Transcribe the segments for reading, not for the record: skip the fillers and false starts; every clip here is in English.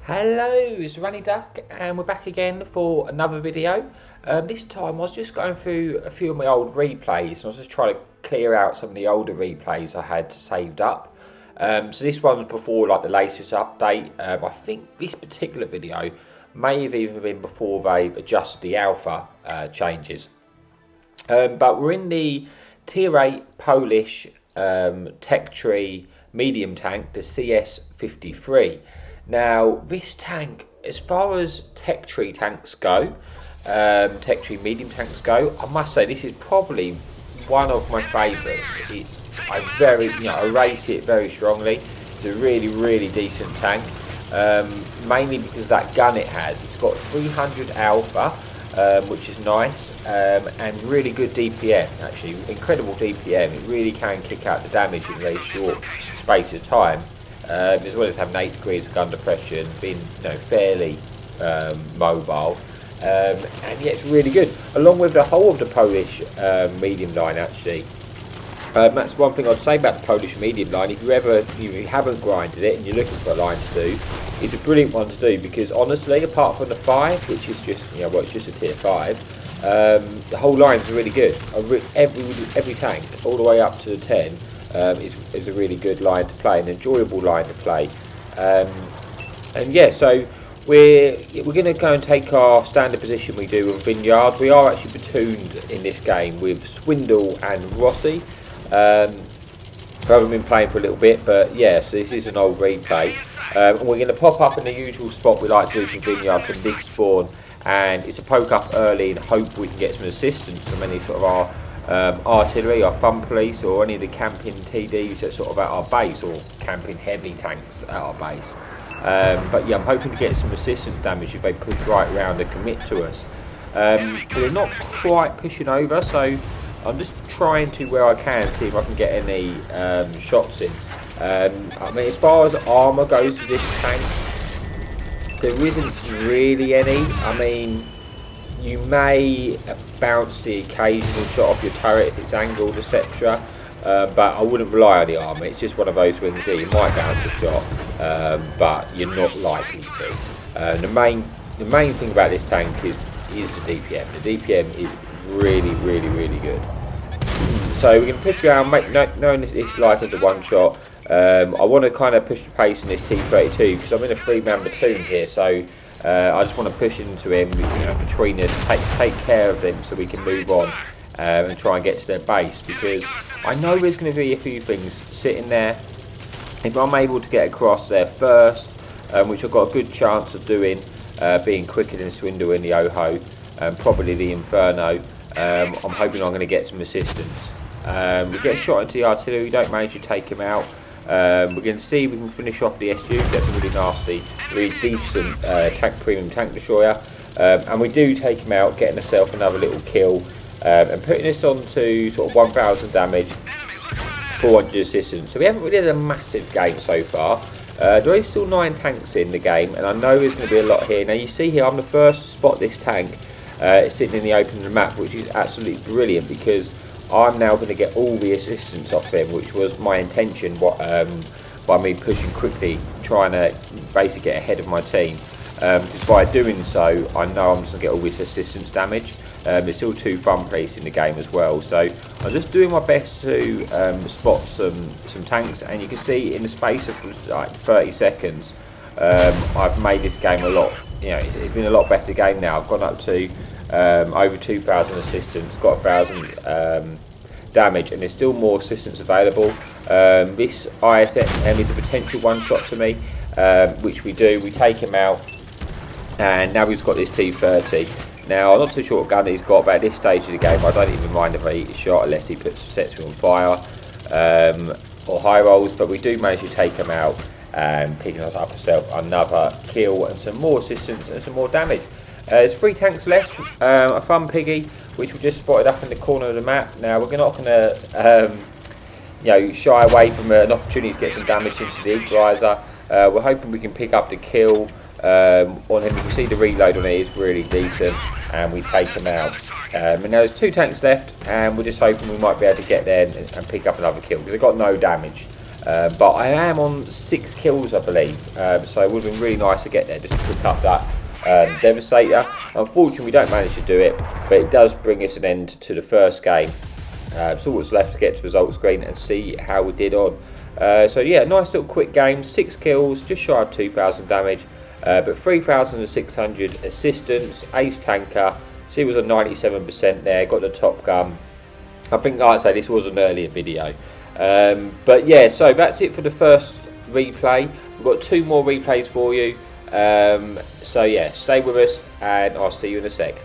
Hello, it's Runny Duck and we're back again for another video. This time I was just going through a few of my old replays and I was just trying to clear out some of the older replays I had saved up. So this one was before like the latest update. I think this particular video may have even been before they adjusted the alpha changes. But we're in the Tier 8 Polish tech tree medium tank, the CS-53. Now, this tank, as far as tech tree tanks go, tech tree medium tanks go, I must say this is probably one of my favourites. I rate it very strongly. It's a really decent tank, mainly because of that gun it has. It's got 300 alpha, which is nice, and really good DPM. Actually, incredible DPM. It really can kick out the damage in a very short space of time. As well as having 8 degrees of gun depression, being fairly mobile, and yeah, it's really good. Along with the whole of the Polish medium line, actually. That's one thing I'd say about the Polish medium line. If you haven't grinded it and you're looking for a line to do, it's a brilliant one to do because honestly, apart from the 5, which is just it's just a tier 5, the whole line is really good. Every tank, all the way up to the 10. Is a really good line to play, an enjoyable line to play, and yeah, so we're going to go and take our standard position we do on Vineyard. We are actually platooned in this game with Swindle and Rossi. I haven't been playing for a little bit, but yeah, so this is an old replay, and we're going to pop up in the usual spot we like to do from Vineyard from this spawn, and it's to poke up early and hope we can get some assistance from any sort of our artillery, our fun police, or any of the camping TDs that sort of at our base, or camping heavy tanks at our base. But yeah, I'm hoping to get some assistance damage if they push right round and commit to us. But they're not quite pushing over, so I'm just trying to, where I can, see if I can get any shots in. I mean, as far as armour goes for this tank, there isn't really any. I mean, you may bounce the occasional shot off your turret if it's angled, etc. But I wouldn't rely on the armour. It's just one of those things here. You might bounce a shot, but you're not likely to. The main thing about this tank is the DPM. The DPM is really good. So we can push around, knowing this license a one shot. I want to kind of push the pace in this T-32 because I'm in a 3-man platoon here, so I just want to push into him, between us, take care of them so we can move on and try and get to their base, because I know there's going to be a few things sitting there. If I'm able to get across there first, which I've got a good chance of doing, being quicker than Swindle in the Oho, probably the Inferno, I'm hoping I'm going to get some assistance. We get a shot into the artillery, we don't manage to take him out. We're going to see if we can finish off the SU, that's a really nasty, really decent premium tank destroyer, and we do take him out, getting ourselves another little kill, and putting us on to sort of 1000 damage, 400 assistance. So we haven't really had a massive game so far. There is still 9 tanks in the game, and I know there's going to be a lot here. Now you see here, I'm the first to spot this tank. It's sitting in the open of the map, which is absolutely brilliant because I'm now going to get all the assistance off him, which was my intention by me pushing quickly, trying to basically get ahead of my team. Because by doing so, I know I'm just going to get all this assistance damage. There's still 2 fun police in the game as well, so I'm just doing my best to spot some tanks, and you can see in the space of like 30 seconds, I've made this game a lot. It's been a lot better game now. I've gone up to over 2,000 assistance, got 1,000 damage, and there's still more assistance available. This ISM is a potential one shot to me, which we do. We take him out, and now we've got this T-30. Now I'm not too sure what gun he's got, but at this stage of the game I don't even mind if I eat a shot unless he sets me on fire, or high rolls. But we do manage to take him out and picking us up ourselves another kill and some more assistance and some more damage. There's 3 tanks left, a fun piggy which we just spotted up in the corner of the map. Now we're not going to shy away from an opportunity to get some damage into the equaliser. We're hoping we can pick up the kill on him. You can see the reload on it is really decent, and we take him out. And now there's 2 tanks left, and we're just hoping we might be able to get there and pick up another kill because they've got no damage. But I am on 6 kills, I believe, so it would have been really nice to get there just to pick up that Devastator. Unfortunately, we don't manage to do it, but it does bring us an end to the first game. So what's left to get to the results screen and see how we did on. So yeah, nice little quick game, 6 kills, just shy of 2,000 damage, but 3,600 assistance, ace tanker. See, was on 97% there, got the top gun. I think, like I say, this was an earlier video. But yeah, so that's it for the first replay. We've got 2 more replays for you. So yeah, stay with us and I'll see you in a sec.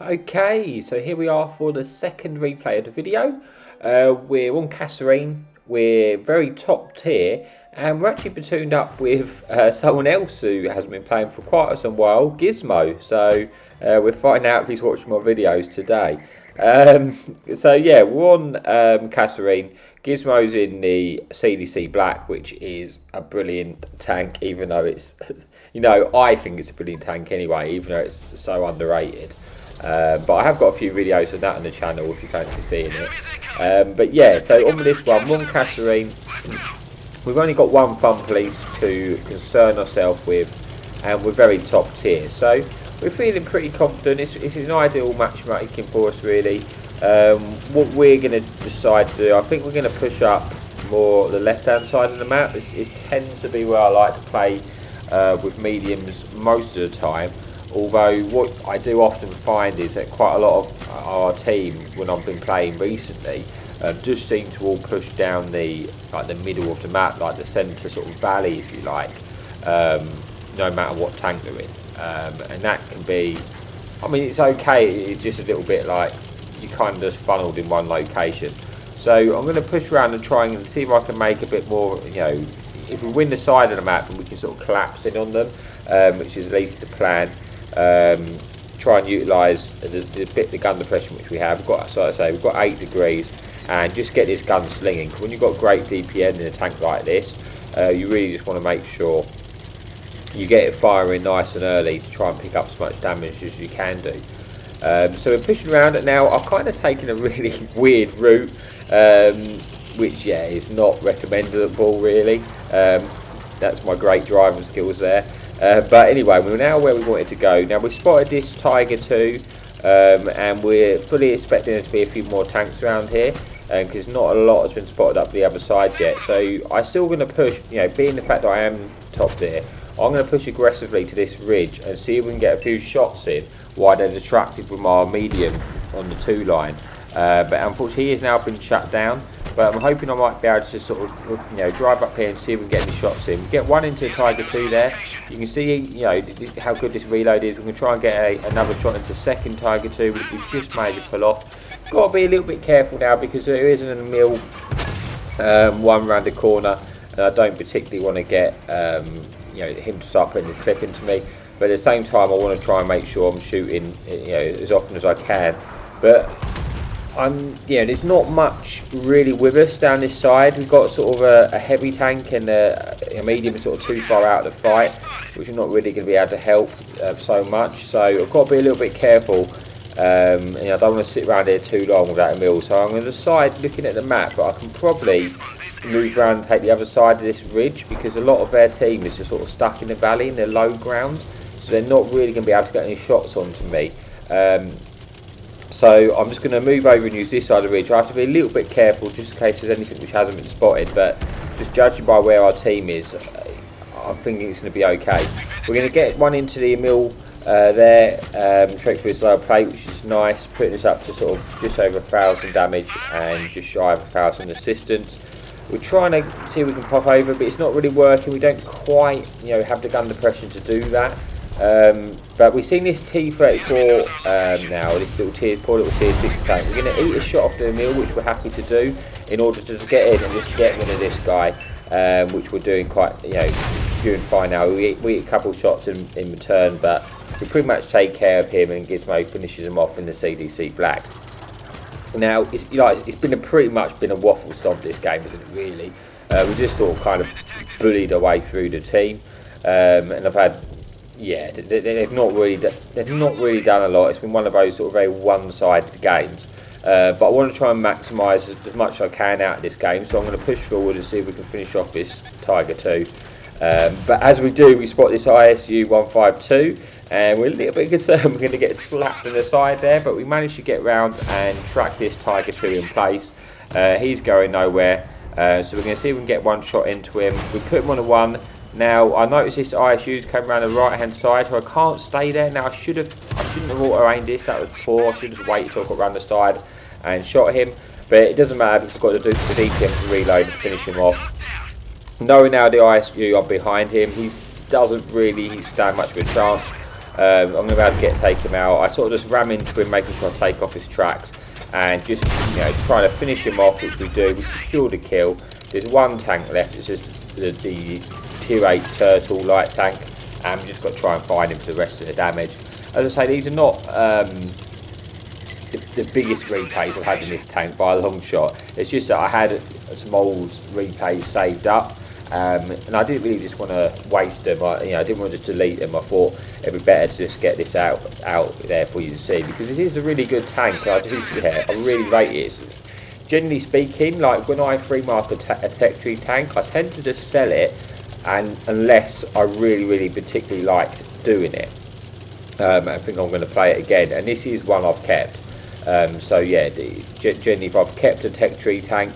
Okay, so here we are for the second replay of the video. We're on Kasserine, we're very top tier, and we're actually platooned up with someone else who hasn't been playing for quite some while, Gizmo. So we're finding out if he's watching my videos today. So yeah, we're on Kasserine. Gizmo's in the CDC Black, which is a brilliant tank, even though it's, you know, I think it's a brilliant tank anyway, even though it's so underrated. But I have got a few videos of that on the channel if you fancy seeing it. But yeah, so on with this one Kasserine. We've only got 1 fun police to concern ourselves with, and we're very top tier. So we're feeling pretty confident. It's an ideal matchmaking for us, really. What we're going to decide to do, I think we're going to push up more the left-hand side of the map. It tends to be where I like to play with mediums most of the time. Although what I do often find is that quite a lot of our team, when I've been playing recently, just seem to all push down the middle of the map, like the centre sort of valley, if you like, no matter what tank they're in. And that can be, I mean, it's okay. It's just a little bit like you kind of just funneled in one location. So I'm going to push around and try and see if I can make a bit more, you know, if we win the side of the map and we can sort of collapse in on them, which is at least the plan. Try and utilise the gun depression which we have. We've got, so I say, we've got 8 degrees, and just get this gun slinging. When you've got great DPN in a tank like this, you really just want to make sure you get it firing nice and early to try and pick up as much damage as you can do. So we're pushing around it now. I've kind of taken a really weird route, which yeah is not recommendable really. That's my great driving skills there. But anyway, we're now where we wanted to go. Now we spotted this Tiger 2, and we're fully expecting there to be a few more tanks around here, because not a lot has been spotted up the other side yet. So I'm still going to push, you know, being the fact that I am top tier, I'm going to push aggressively to this ridge and see if we can get a few shots in while they're distracted with my medium on the 2 line. But unfortunately he has now been shut down. But I'm hoping I might be able to just sort of, you know, drive up here and see if we can get any shots in. We get 1 into the Tiger 2 there. You can see, you know, how good this reload is. We can try and get another shot into second Tiger 2, which we just made it pull off. Got to be a little bit careful now because there isn't a mill one round the corner, and I don't particularly want to get you know, him to start putting his clip into me. But at the same time, I want to try and make sure I'm shooting, you know, as often as I can. But yeah, there's not much really with us down this side. We've got sort of a heavy tank and a medium sort of too far out of the fight, which are not really going to be able to help so much. So I've got to be a little bit careful. And I don't want to sit around here too long without a mill. So I'm going to decide, looking at the map, but I can probably move around and take the other side of this ridge, because a lot of their team is just sort of stuck in the valley in their low ground. So they're not really going to be able to get any shots onto me. So I'm just going to move over and use this side of the ridge. I have to be a little bit careful just in case there's anything which hasn't been spotted, but just judging by where our team is, I'm thinking it's going to be okay. We're going to get 1 into the mill there, straight through his lower plate, which is nice, putting us up to sort of just over 1,000 damage and just shy of 1,000 assistance. We're trying to see if we can pop over, but it's not really working. We don't quite, you know, have the gun depression to do that. But we've seen this T-34 now, this little poor little tier 6 tank. We're going to eat a shot off the mill, which we're happy to do, in order to just get in and just get rid of this guy, which we're doing quite, you know, doing fine now. We eat a couple of shots in return, but we pretty much take care of him, and Gizmo finishes him off in the CDC Black. Now, it's been pretty much been a waffle stomp this game, isn't it, really? We just sort of kind of bullied our way through the team, and I've had, yeah, they've not really done a lot. It's been one of those sort of very one-sided games. but I want to try and maximise as much as I can out of this game, so I'm going to push forward and see if we can finish off this Tiger 2. But as we do, we spot this ISU 152, and we're a little bit concerned we're going to get slapped in the side there, but we managed to get round and track this Tiger 2 in place. He's going nowhere, so we're going to see if we can get one shot into him. We put him on a 1. Now I noticed this ISU's came around the right hand side, so I can't stay there. Now I shouldn't have auto aimed this, that was poor. I should have just waited till I got around the side and shot him, but it doesn't matter because I've got to do the DPM to reload and finish him off. Knowing now the ISU are behind him, he doesn't really stand much of a chance. I'm going to be able to take him out. I sort of just ram into him, making sure I take off his tracks and just, you know, trying to finish him off, which we do. We secure the kill. There's one tank left, it's just the Tier 8 Turtle light tank, and we've just got to try and find him for the rest of the damage. As I say, these are not the biggest replays I've had in this tank by a long shot. It's just that I had some old replays saved up, and I didn't really just want to waste them. I didn't want to delete them. I thought it'd be better to just get this out there for you to see, because this is a really good tank. I really rate it. Generally speaking, like when I free mark a tech tree tank, I tend to just sell it, and unless I really particularly liked doing it, I think I'm going to play it again, and this is one I've kept. So yeah, generally if I've kept a tech tree tank,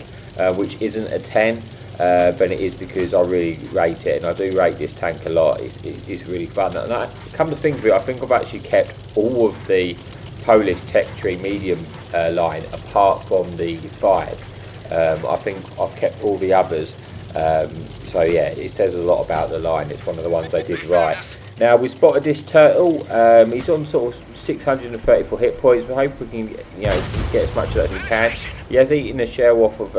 which isn't a 10, then it is because I really rate it, and I do rate this tank a lot. It's really fun, and come to think of it, I think I've actually kept all of the Polish tech tree medium line apart from the 5. I think I've kept all the others. So yeah, it says a lot about the line. It's one of the ones they did right. Now we spotted this turtle. He's on sort of 634 hit points. We hope we can, get as much of that as we can. He has eaten a shell off of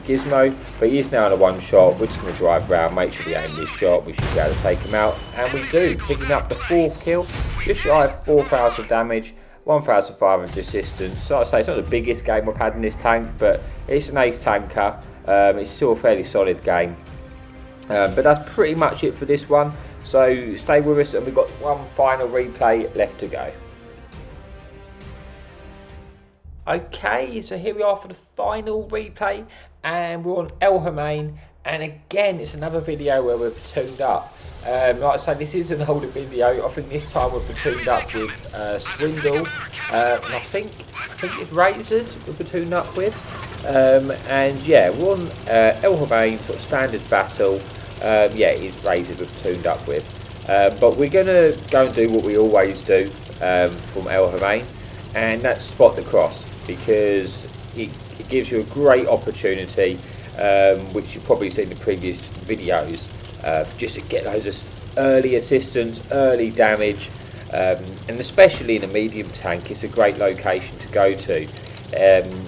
Gizmo, but he is now in a 1 shot. We're just going to drive around, make sure we aim this shot. We should be able to take him out, and we do, picking up the 4th kill, just shy of 4,000 damage. 1,500 assistance. So like I say, it's not the biggest game I've had in this tank, but it's an ace tanker. It's still a fairly solid game. But that's pretty much it for this one. So stay with us, and we've got one final replay left to go. Okay, so here we are for the final replay, and we're on Alamein, and again it's another video where we're platooned up. Like I say, this is an older video. I think this time we're platooned up with Swindle, and I think it's Razored we're platooned up with. And yeah, we're on Alamein, sort of standard battle. Yeah, it is Razored we're platooned up with. But we're going to go and do what we always do from Alamein, and that's spot the cross, because it gives you a great opportunity, which you've probably seen in the previous videos, just to get those early assistance, early damage, and especially in a medium tank, it's a great location to go to.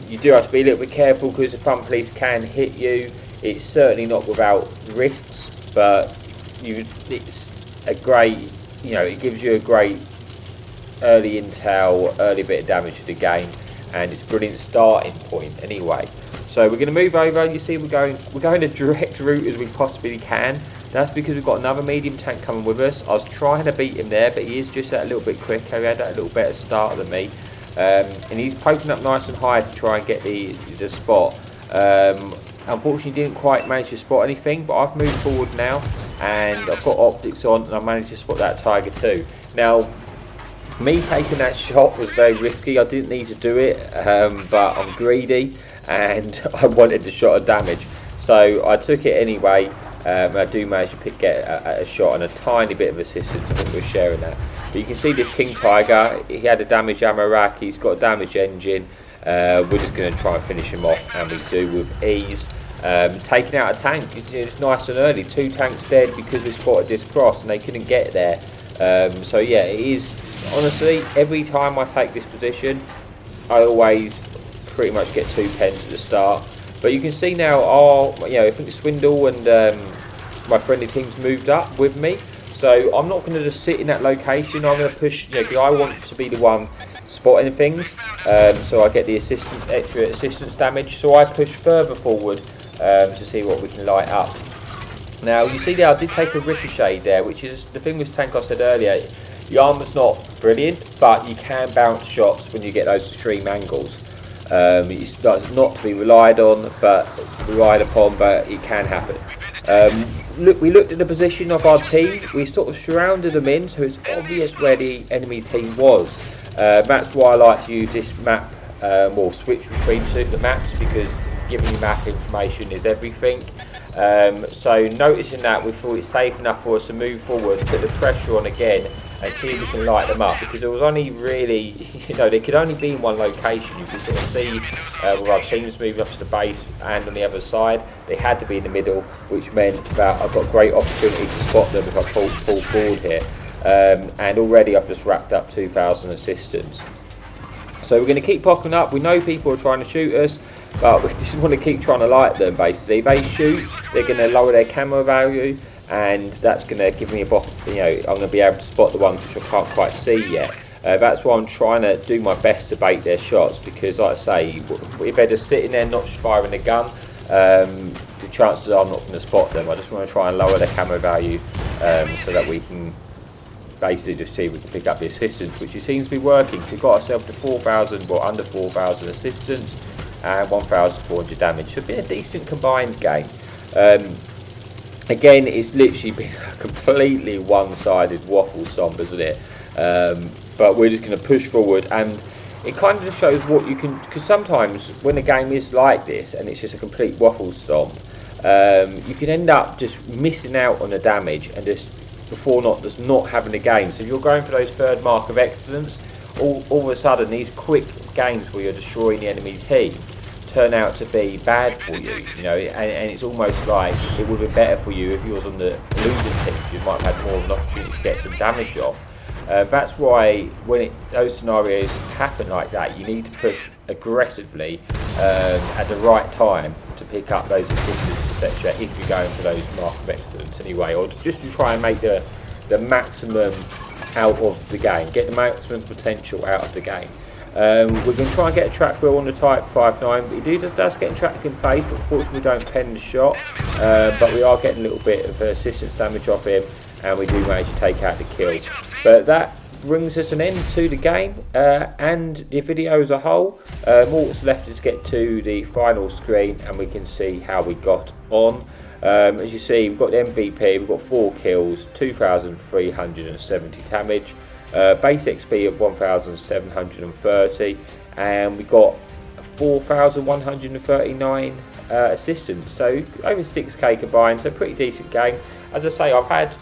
You do have to be a little bit careful because the front police can hit you. It's certainly not without risks, but it's a great, it gives you a great early intel, early bit of damage to the game, and it's a brilliant starting point anyway. So we're going to move over. You see, we're going a direct route as we possibly can. That's because we've got another medium tank coming with us. I was trying to beat him there, but he is just a little bit quicker. He had a little better start than me, and he's poking up nice and high to try and get the spot. Unfortunately, didn't quite manage to spot anything, but I've moved forward now, and I've got optics on, and I managed to spot that Tiger 2. Now, me taking that shot was very risky. I didn't need to do it, but I'm greedy, and I wanted the shot of damage, so I took it anyway. I do manage to get a shot and a tiny bit of assistance. I think we're sharing that. But you can see this King Tiger, he had a damaged ammo rack, he's got a damaged engine. We're just going to try and finish him off, and we do with ease. Taking out a tank, it's nice and early. 2 tanks dead because we spotted this cross and they couldn't get there. So yeah, it is, honestly, every time I take this position, I always pretty much get 2 pens at the start. But you can see now, I think Swindle and my friendly team's moved up with me. So I'm not going to just sit in that location. I'm going to push, because I want to be the one spotting things, so I get the extra assistance damage. So I push further forward to see what we can light up. Now you see there, I did take a ricochet there, which is the thing with tank I said earlier. The armour's not brilliant, but you can bounce shots when you get those extreme angles. It's not to be relied upon, but it can happen. We looked at the position of our team. We sort of surrounded them in, so it's obvious where the enemy team was. That's why I like to use this map, or switch between the maps, because giving you map information is everything. So noticing that, we thought it's safe enough for us to move forward, put the pressure on again, and see if we can light them up, because there was only really, they could only be in one location. You could sort of see with our teams moving up to the base and on the other side, they had to be in the middle, which meant that I've got great opportunity to spot them if I pull forward here. And already I've just racked up 2,000 assistance. So we're going to keep popping up. We know people are trying to shoot us, but we just want to keep trying to light them. Basically, if they shoot, they're going to lower their camo value, and that's going to give me I'm going to be able to spot the ones which I can't quite see yet. That's why I'm trying to do my best to bait their shots, because, like I say, if they're just sitting there not firing a gun, the chances are I'm not going to spot them. I just want to try and lower their camo value so that we can basically just see if we can pick up the assistance, which it seems to be working. We've got ourselves to 4,000, well, under 4,000 assistance and 1,400 damage. So it's been a decent combined game. Again, it's literally been a completely one-sided waffle stomp, isn't it? But we're just going to push forward, and it kind of just shows what you can, because sometimes when a game is like this and it's just a complete waffle stomp, you can end up just missing out on the damage and just not having a game. So if you're going for those third mark of excellence, all of a sudden these quick games where you're destroying the enemy team turn out to be bad for you, and it's almost like it would have been better for you if you was on the losing team. You might have had more of an opportunity to get some damage off. That's why when those scenarios happen like that, you need to push aggressively at the right time to pick up those assists, etc. If you're going for those mark of excellence anyway, or just to try and make the maximum out of the game, get the maximum potential out of the game. We're going to try and get a track wheel on the Type 59, but he does get tracked in place, but unfortunately we don't pen the shot. But we are getting a little bit of assistance damage off him, and we do manage to take out the kill. But that brings us an end to the game and the video as a whole. All that's left is get to the final screen, and we can see how we got on. As you see, we've got the MVP, we've got 4 kills, 2,370 damage. Base XP of 1,730, and we got 4,139 assistance, so over 6k combined, so pretty decent game. As I say, I've had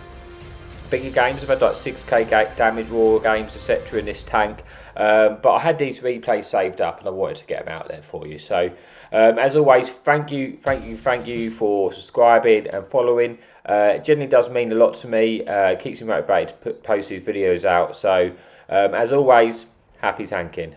bigger games, I've had like 6k damage raw games, etc. in this tank, but I had these replays saved up and I wanted to get them out there for you. So as always, thank you for subscribing and following. It generally does mean a lot to me. Keeps me motivated to post these videos out. So as always, happy tanking.